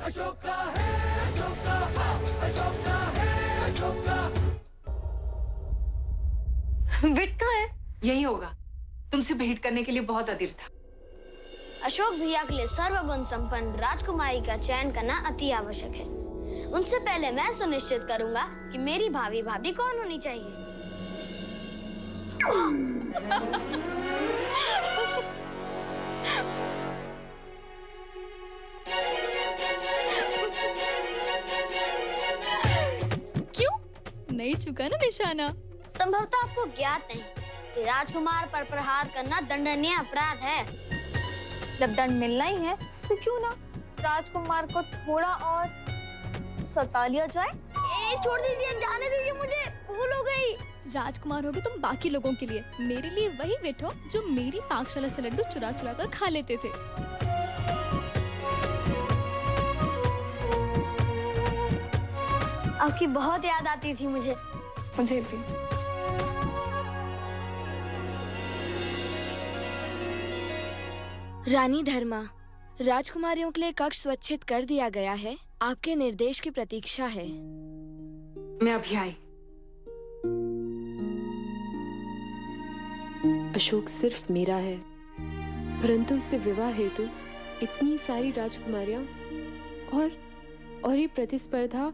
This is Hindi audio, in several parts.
अशोका है, अशोका, अशोका है, अशोका। विट कहाँ है? यही होगा, तुमसे भेंट करने के लिए बहुत अधीर था। अशोक भैया के लिए सर्वगुण संपन्न राजकुमारी का चयन करना अति आवश्यक है। उनसे पहले मैं सुनिश्चित करूंगा कि मेरी भाभी भाभी कौन होनी चाहिए। क्यों? नहीं चुका ना निशाना? संभवतः आपको ज्ञात नहीं कि राजकुमार पर प्रहार करना दंडनीय अपराध है। जब दंड मिलना ही है तो क्यों ना राजकुमार को थोड़ा और सता लिया जाए। छोड़ दीजिए, जाने दीजिए, मुझे भूल हो गई। राजकुमार होगे तुम बाकी लोगों के लिए, मेरे लिए वही विट हो जो मेरी पाकशाला से लड्डू चुरा चुरा कर खा लेते थे। आपकी बहुत याद आती थी मुझे भी। रानी धर्मा, राजकुमारियों के लिए कक्ष स्वच्छित कर दिया गया है। आपके निर्देश की प्रतीक्षा है। मैं अभी आई। अशोक सिर्फ मेरा है, परंतु उससे विवाह हेतु इतनी सारी राजकुमारियां और ये प्रतिस्पर्धा।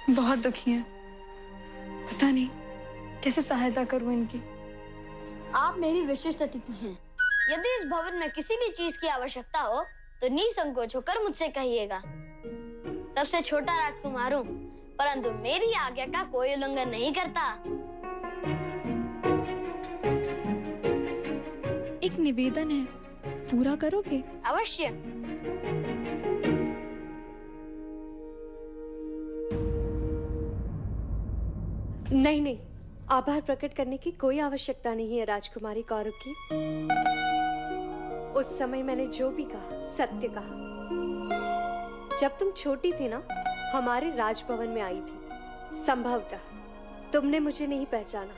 बहुत दुखी हैं। पता नहीं कैसे सहायता करूं इनकी। आप मेरी विशिष्ट अतिथि हैं। यदि इस भवन में किसी भी चीज की आवश्यकता हो तो निसंकोच होकर मुझसे कहिएगा। सबसे छोटा राजकुमार हूँ, परंतु मेरी आज्ञा का कोई उल्लंघन नहीं करता। एक निवेदन है, पूरा करोगे? अवश्य। नहीं, आभार प्रकट करने की कोई आवश्यकता नहीं है राजकुमारी कौरव की। उस समय मैंने जो भी कहा सत्य कहा। जब तुम छोटी थी ना, हमारे राजभवन में आई थी। संभवतः तुमने मुझे नहीं पहचाना,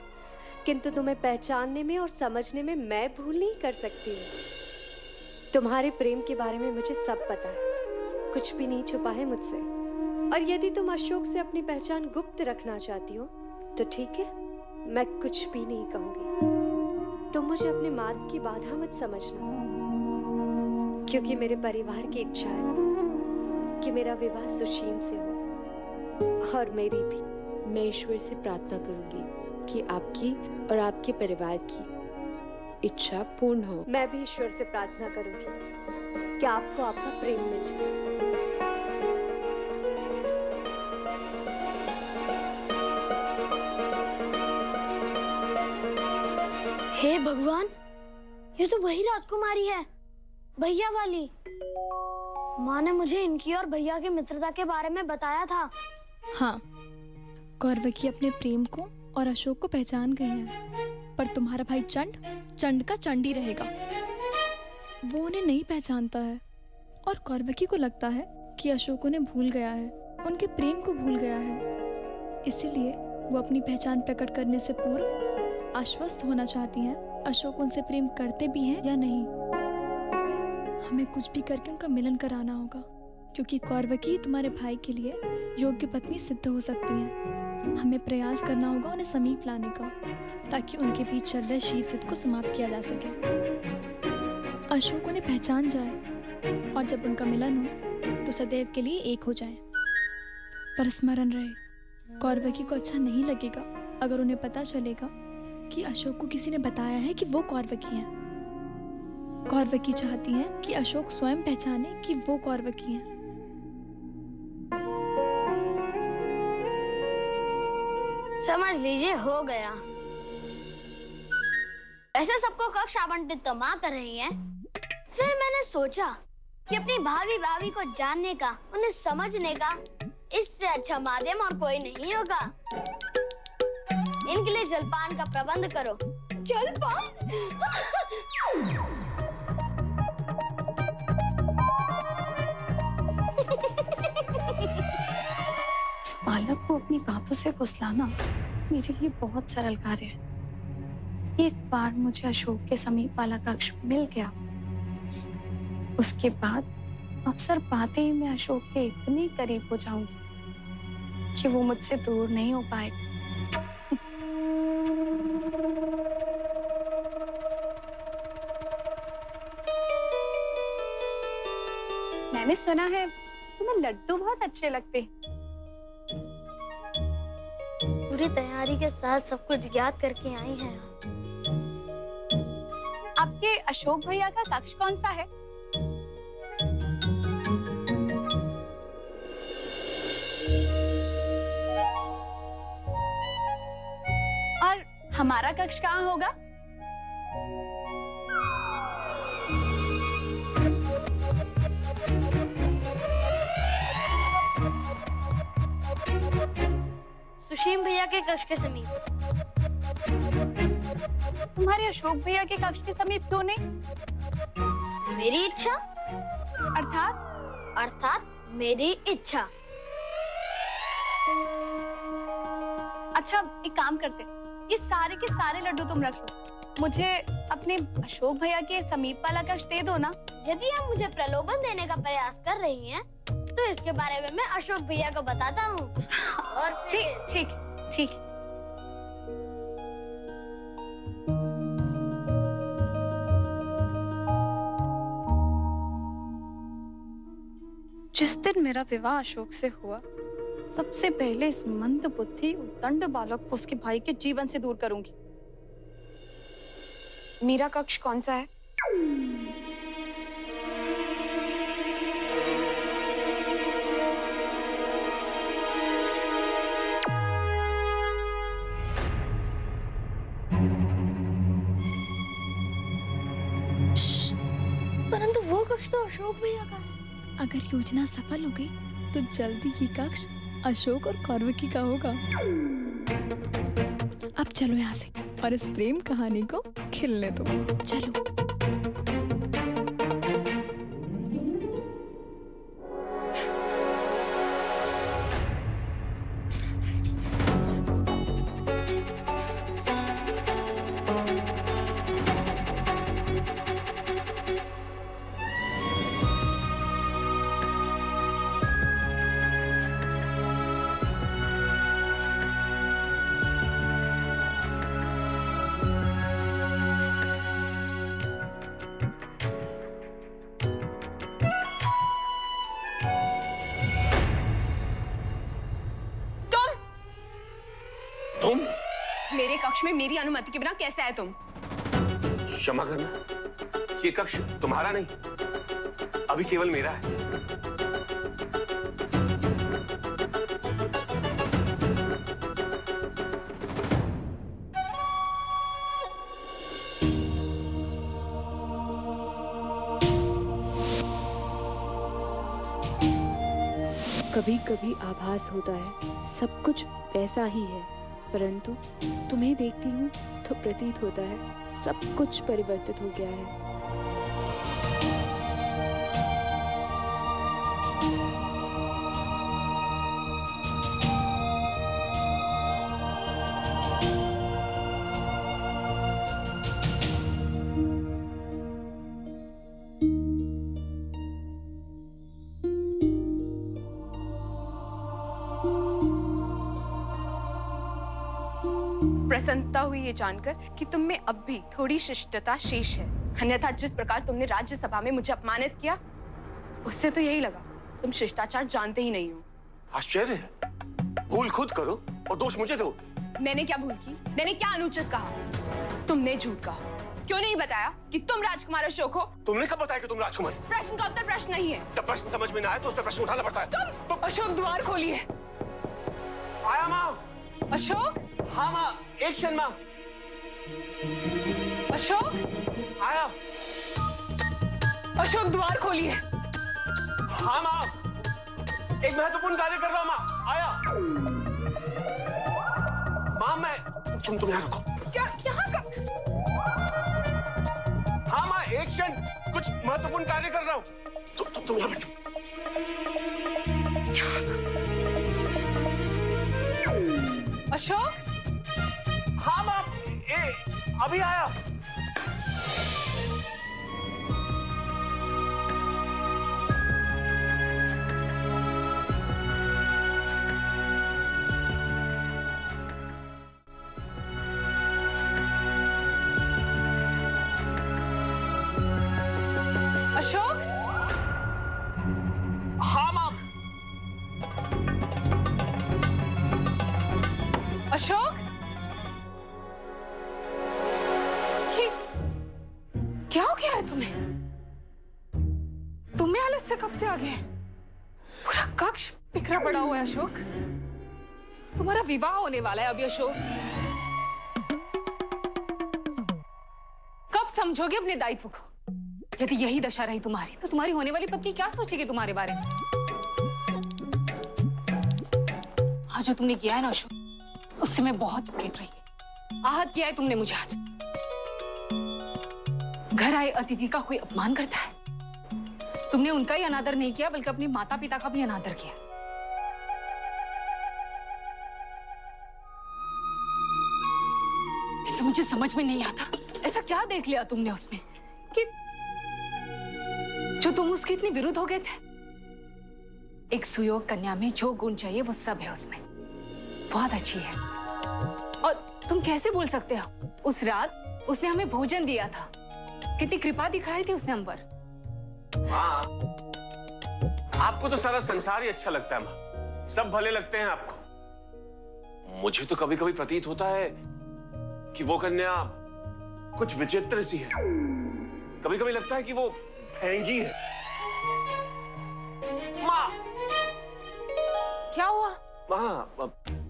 किंतु तुम्हें पहचानने में और समझने में मैं भूल नहीं कर सकती हूँ। तुम्हारे प्रेम के बारे में मुझे सब पता है, कुछ भी नहीं छुपा है मुझसे। और यदि तुम अशोक से अपनी पहचान गुप्त रखना चाहती हो तो ठीक है, मैं कुछ भी नहीं कहूंगी। तुम मुझे अपने मार्ग की बाधा मत समझना, क्योंकि मेरे परिवार की इच्छा है कि मेरा विवाह सुशीम से हो, और मेरी भी। मैं ईश्वर से प्रार्थना करूंगी कि आपकी और आपके परिवार की इच्छा पूर्ण हो। मैं भी ईश्वर से प्रार्थना करूंगी कि आपको आपका प्रेम मिल जाए। हे भगवान, ये तो वही राजकुमारी है, भैया वाली। माँ ने मुझे इनकी और भैया की मित्रता के बारे में बताया था। हाँ, कौरवकी अपने प्रेम को और अशोक को पहचान गई है, पर तुम्हारा भाई चंड का चंड ही रहेगा। वो उन्हें नहीं पहचानता है और कौरवकी को लगता है कि अशोक उन्हें भूल गया है, उनके प्रेम को भूल गया है। इसीलिए वो अपनी पहचान प्रकट करने से पूर्व आश्वस्त होना चाहती हैं अशोक उनसे प्रेम करते भी हैं या नहीं। हमें कुछ भी करके उनका मिलन कराना होगा, क्योंकि कौरवकी तुम्हारे भाई के लिए योग्य पत्नी सिद्ध हो सकती हैं। हमें प्रयास करना होगा उन्हें समीप लाने का, ताकि उनके बीच चल रहे शीत युद्ध को समाप्त किया जा सके। अशोक उन्हें पहचान जाए और जब उनका मिलन हो तो सदैव के लिए एक हो जाए। पर स्मरण रहे, कौरवकी को अच्छा नहीं लगेगा अगर उन्हें पता चलेगा कि अशोक को किसी ने बताया है कि वो कौरवकी हैं। कौरवकी चाहती हैं कि अशोक स्वयं पहचाने कि वो कौरवकी हैं। समझ लीजिए, हो गया। ऐसे सबको कक्ष आवंटित तो माँ कर रही हैं। फिर मैंने सोचा कि अपनी भाभी को जानने का, उन्हें समझने का इससे अच्छा माध्यम और कोई नहीं होगा। इनके लिए जलपान का प्रबंध करो। जलपान? बालक को अपनी बातों से फुसलाना मेरे लिए बहुत सरल कार्य है। एक बार मुझे अशोक के समीप वाला कक्ष मिल गया, उसके बाद अवसर पाते ही मैं अशोक के इतने करीब हो जाऊंगी कि वो मुझसे दूर नहीं हो पाएगा। मैंने सुना है तुम्हें लड्डू बहुत अच्छे लगते हैं। पूरी तैयारी के साथ सब कुछ ज्ञात करके आई हैं। आपके अशोक भैया का कक्ष कौन सा है? और हमारा कक्ष कहाँ होगा? सुशीम भैया के कक्ष के समीप। तुम्हारे अशोक भैया के कक्ष के समीप क्यों नहीं? मेरी इच्छा अर्थात मेरी इच्छा। अच्छा, एक काम करते, ये सारे के सारे लड्डू तुम रख लो, मुझे अपने अशोक भैया के समीप वाला कक्ष दे दो ना। यदि आप मुझे प्रलोभन देने का प्रयास कर रही हैं, तो इसके बारे में मैं अशोक भैया को बताता हूँ। और ठीक ठीक ठीक। जिस दिन मेरा विवाह अशोक से हुआ, सबसे पहले इस मंद बुद्धि उद्दंड बालक को उसके भाई के जीवन से दूर करूंगी। मेरा कक्ष कौन सा है? परंतु वो कक्ष तो अशोक भैया का है। अगर योजना सफल हो गई तो जल्दी ये कक्ष अशोक और कौरवकी का होगा। अब चलो यहाँ से और इस प्रेम कहानी को खिलने दो। चलो। तुम मेरे कक्ष में मेरी अनुमति के बिना कैसे आए तुम? क्षमा करना, ये कक्ष तुम्हारा नहीं, अभी केवल मेरा है। कभी कभी आभास होता है सब कुछ वैसा ही है, परंतु तुम्हें देखती हूँ तो प्रतीत होता है सब कुछ परिवर्तित हो गया है। प्रसन्नता हुई ये जानकर कि तुम में अब भी थोड़ी शिष्टता शेष है, अन्यथा जिस प्रकार तुमने राज्यसभा में मुझे अपमानित किया, उससे तो यही लगा तुम शिष्टाचार जानते ही नहीं हो। आश्चर्य है, भूल खुद करो और दोष मुझे दो। मैंने क्या भूल की? मैंने क्या अनुचित कहा? तुमने झूठ कहा, क्यों नहीं बताया कि तुम राजकुमार अशोक हो? तुमने कब बताया कि तुम राजकुमारी? प्रश्न का उत्तर प्रश्न नहीं है। जब प्रश्न समझ में ना आए तो उसका प्रश्न उठाना पड़ता है। तुम अशोक द्वार खोलिए। आया माँ। अशोक? हाँ माँ, एक क्षण माँ। अशोक? आया। अशोक द्वार खोलिए। हाँ माँ, एक महत्वपूर्ण कार्य कर रहा हूँ माँ। आया। माँ मैं तुम यहाँ रखो। क्या यहाँ का? हाँ माँ, एक क्षण, कुछ महत्वपूर्ण कार्य कर रहा हूँ। तुम यहाँ बैठो। अशोक, ये क्या हो गया है तुम्हें? तुम्हें आलस से कब से आ गए? पूरा कक्ष बिखरा पड़ा हुआ है अशोक। तुम्हारा विवाह होने वाला है अभी अशोक। कब समझोगे अपने दायित्व को? यदि यही दशा रही तुम्हारी तो तुम्हारी होने वाली पत्नी क्या सोचेगी तुम्हारे बारे में? आज जो तुमने किया है ना अशोक, उससे मैं बहुत दुखित रही। आहत किया है तुमने मुझे आज। घर आए अतिथि का कोई अपमान करता है? तुमने उनका ही अनादर नहीं किया बल्कि अपने माता पिता का भी अनादर किया। इसे मुझे समझ में नहीं आता, ऐसा क्या देख लिया तुमने उसमें कि जो तुम उसके इतने विरुद्ध हो गए थे? एक सुयोग कन्या में जो गुण चाहिए वो सब है उसमें। बहुत अच्छी है। और तुम कैसे बोल सकते हो? उस रात उसने हमें भोजन दिया था, कितनी कृपा दिखाई थी उसने हम पर। माँ, आपको तो सारा संसार ही अच्छा लगता है माँ, सब भले लगते हैं आपको। मुझे तो कभी कभी प्रतीत होता है कि वो कन्या कुछ विचित्र सी है। कभी कभी लगता है कि वो फेंगी है। माँ, क्या हुआ? माँ,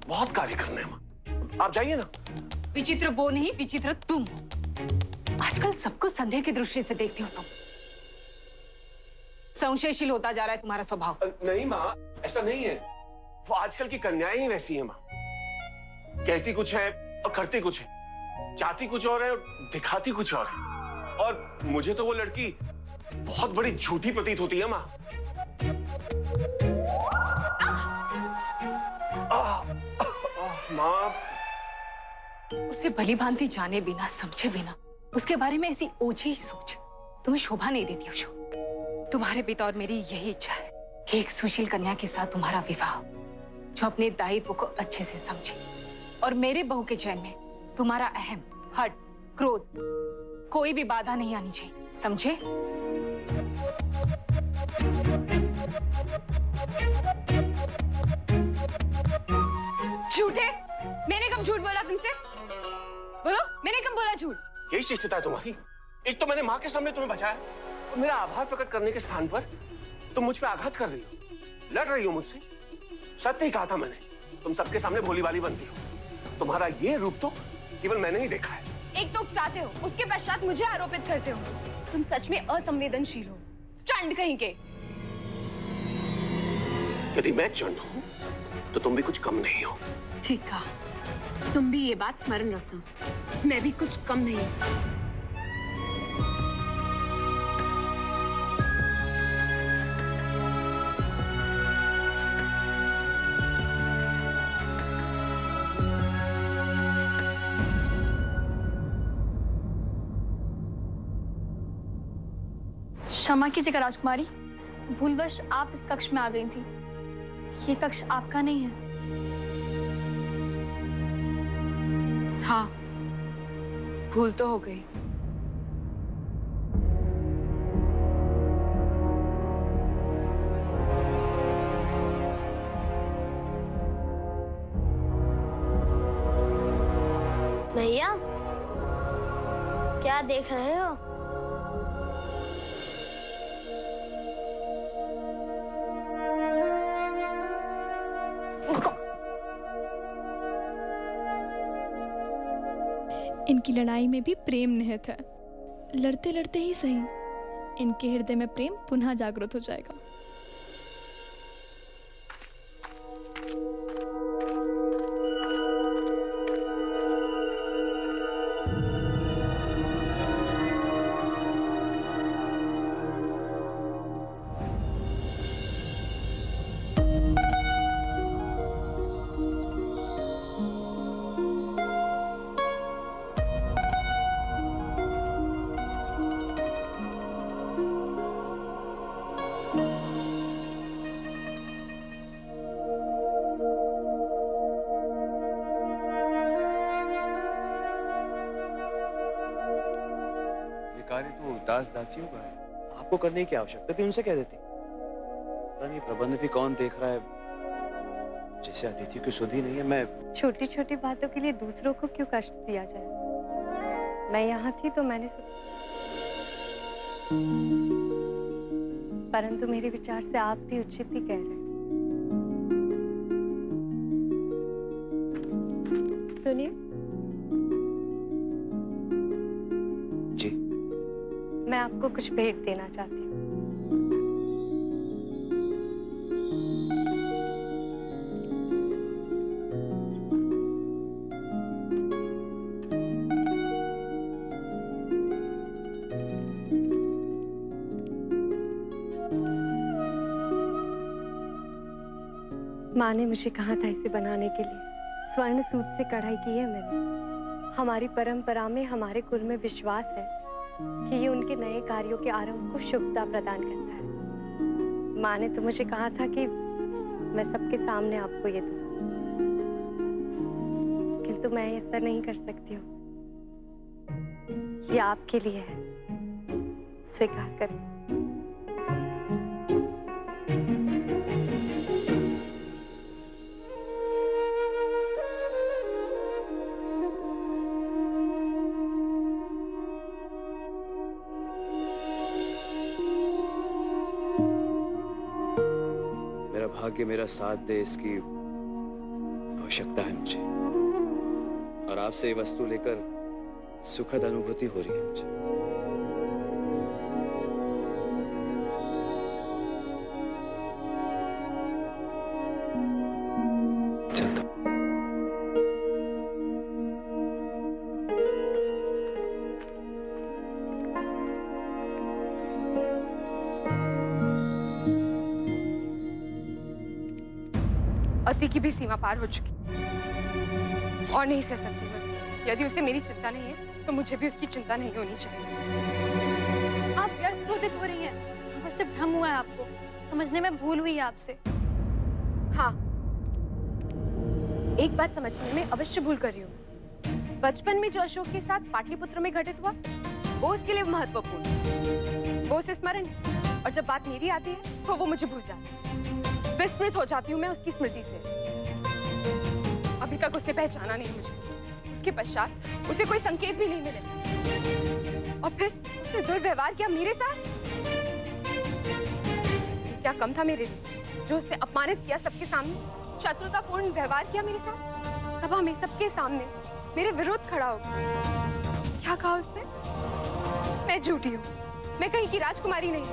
बहुत कार्य करने हैं माँ, आप जाइए ना। विचित्र वो नहीं, विचित्र तुम हो। आजकल सबको संदेह की दृष्टि से देखते हो तुम। संशयशील होता जा रहा है तुम्हारा स्वभाव। नहीं माँ, ऐसा नहीं है। वो आजकल की कन्याएं ही वैसी हैं माँ। कहती कुछ है और करती कुछ है, चाहती कुछ और है और दिखाती कुछ और है। और मुझे तो वो लड़की बहुत बड़ी झूठी प्रतीत होती है माँ। माँ, उसे भली भांति जाने बिना समझे बिना उसके बारे में ऐसी ओछी सोच तुम्हें शोभा नहीं देती अशोक। तुम्हारे पिता और मेरी यही इच्छा है कि एक सुशील कन्या के साथ तुम्हारा विवाह, जो अपने दायित्व को अच्छे से समझे, और मेरे बहू के चयन में तुम्हारा अहम, हठ, क्रोध कोई भी बाधा नहीं आनी चाहिए, समझे? झूठे! मैंने कब झूठ बोला तुमसे? बोलो, मैंने कब बोला झूठ? यही शिष्टता है तुम्हारी। एक तो मैंने माँ के सामने तुम्हें बचाया और मेरा आभार प्रकट करने के स्थान पर तुम मुझ पे आघात कर रही हो, लड़ रही हो मुझसे। सत्य ही कहा था मैंने, तुम सबके सामने भोली भाली बनती हो। तुम्हारा ये रूप तो केवल मैंने ही देखा है। एक तो उकसाते हो, उसके पश्चात मुझे आरोपित करते हो। तुम सच में असंवेदनशील हो, चंड कहीं के। यदि मैं चंड हूँ तो तुम भी कुछ कम नहीं हो। ठीक कहा। तुम भी ये बात स्मरण रखना, मैं भी कुछ कम नहीं हूँ। क्षमा कीजिएगा राजकुमारी, भूलवश आप इस कक्ष में आ गई थी। ये कक्ष आपका नहीं है। हाँ, भूल तो हो गई। भैया, क्या देख रहे हो? इनकी लड़ाई में भी प्रेम निहित है। लड़ते लड़ते ही सही, इनके हृदय में प्रेम पुनः जागृत हो जाएगा। कार्य तो दास दासियों का है, आपको करने की आवश्यकता थी, उनसे कह देती। पता नहीं प्रबंध भी कौन देख रहा है, जैसे अदिति की सुधी नहीं है, मैं छोटी छोटी बातों के लिए दूसरों को क्यों कष्ट दिया जाए? मैं यहाँ थी तो मैंने सब, परंतु मेरे विचार से आप भी उचित ही कह रहे हैं। सुनिए, जी, मैं आपको कुछ भेंट देना चाहती हूँ। माँ ने मुझे कहा था इसे बनाने के लिए। स्वर्ण सूत से कढ़ाई की है मैंने। हमारी परंपरा में, हमारे कुल में विश्वास है कि ये उनके नए कार्यों के आरंभ को शुभता प्रदान करता है। माँ ने तो मुझे कहा था कि मैं सबके सामने आपको ये दूं, किंतु मैं ऐसा नहीं कर सकती हूँ। ये आपके लिए है, स्वीकार करें। मेरा भाग्य मेरा साथ दे, इसकी आवश्यकता है मुझे। और आपसे ये वस्तु लेकर सुखद अनुभूति हो रही है मुझे। चलता हूं। अति की भी सीमा पार हो चुकी और नहीं सह सकती मैं। यदि उसे मेरी चिंता नहीं है तो मुझे भी उसकी चिंता नहीं होनी चाहिए। आप व्यर्थ क्रोधित हो रही हैं। अवश्य भ्रम हुआ है आपको, समझने में भूल हुई है आपसे। हाँ, एक बात समझने में अवश्य भूल कर रही हूँ। बचपन में जो अशोक के साथ पाटलिपुत्र में घटित हुआ वो उसके लिए महत्वपूर्ण, वो उसे स्मरण है। और जब बात मेरी आती है तो वो मुझे भूल जाती है। विस्मृत हो जाती हूँ मैं उसकी स्मृति से। अभी तक उसने पहचाना नहीं मुझे। उसके पश्चात उसे कोई संकेत भी नहीं मिले और फिर उसने दुर्व्यवहार किया मेरे साथ। क्या कम था मेरे लिए जो उसने अपमानित किया सबके सामने, शत्रुतापूर्ण व्यवहार किया मेरे साथ, तब हमें सबके सामने मेरे विरुद्ध खड़ा हो गया। क्या कहा उसने? मैं झूठी हूँ, मैं कहीं की राजकुमारी नहीं।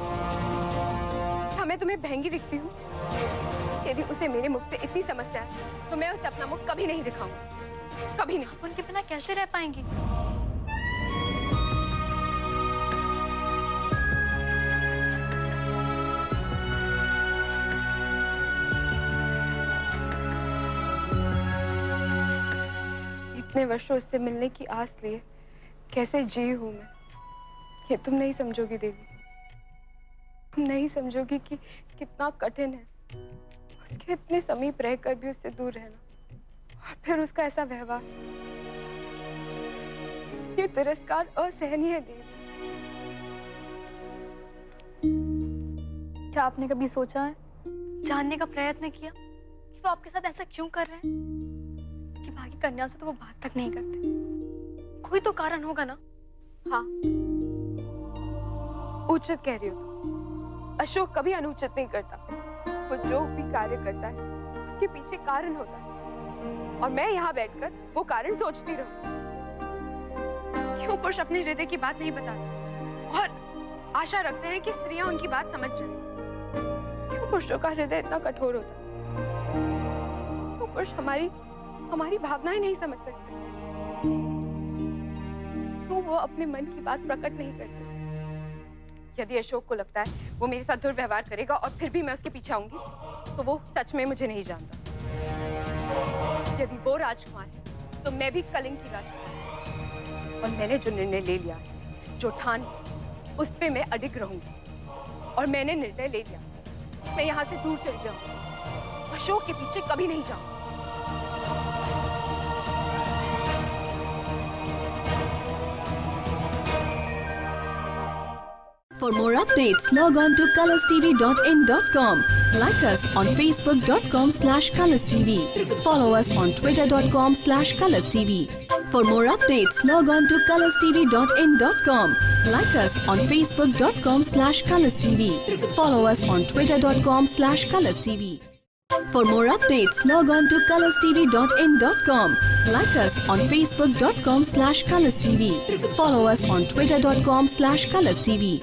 हाँ, मैं तुम्हें महंगी दिखती हूँ। यदि उसे मेरे मुख से इतनी समस्या है तो मैं उसे अपना मुख कभी नहीं दिखाऊंगी, कभी नहीं। उनके बिना कैसे रह पाएंगी? इतने वर्षों उससे मिलने की आस लिए कैसे जी हूं मैं, ये तुम नहीं समझोगी देवी। तुम नहीं समझोगी कि कितना कठिन है उसके इतने समीप रहकर भी उससे दूर रहना। और फिर उसका ऐसा व्यवहार, ये तिरस्कार असहनीय है देवी। क्या आपने कभी सोचा है, जानने का प्रयत्न किया कि वो आपके साथ ऐसा क्यों कर रहे हैं? कि बाकी कन्याओं से तो वो बात तक नहीं करते। कोई तो कारण होगा ना? हाँ, उचित कह रही हो तुम। अशोक कभी अनुचित नहीं करता। वो जो भी कार्य करता है उसके पीछे कारण होता है और मैं यहाँ बैठकर वो कारण सोचती रहूं। क्यों पुरुष अपने हृदय की बात नहीं बताते और आशा रखते हैं कि स्त्रियां उनकी बात समझ जाएं? क्यों पुरुषों का हृदय इतना कठोर होता है? क्यों पुरुष हमारी भावनाएं नहीं समझ सकते? क्यों वो अपने मन की बात प्रकट नहीं करते? यदि अशोक को लगता है वो मेरे साथ दुर्व्यवहार करेगा और फिर भी मैं उसके पीछे आऊंगी तो वो सच में मुझे नहीं जानता। यदि वो राजकुमार है तो मैं भी कलिंग की राजकुमार। और मैंने जो निर्णय ले लिया, जो ठान लिया, उस पे मैं अडिग रहूंगी। और मैंने निर्णय ले लिया, मैं यहाँ से दूर चली जाऊंगी, अशोक के पीछे कभी नहीं जाऊंगी। For more updates, log on to colorstv.in.com. Like us on facebook.com/colorstv. Follow us on twitter.com/colorstv. For more updates, log on to colorstv.in.com. Like us on facebook.com/colorstv. Follow us on twitter.com/colorstv. For more updates, log on to colorstv.in.com. Like us on facebook.com/colorstv. Follow us on twitter.com/colorstv.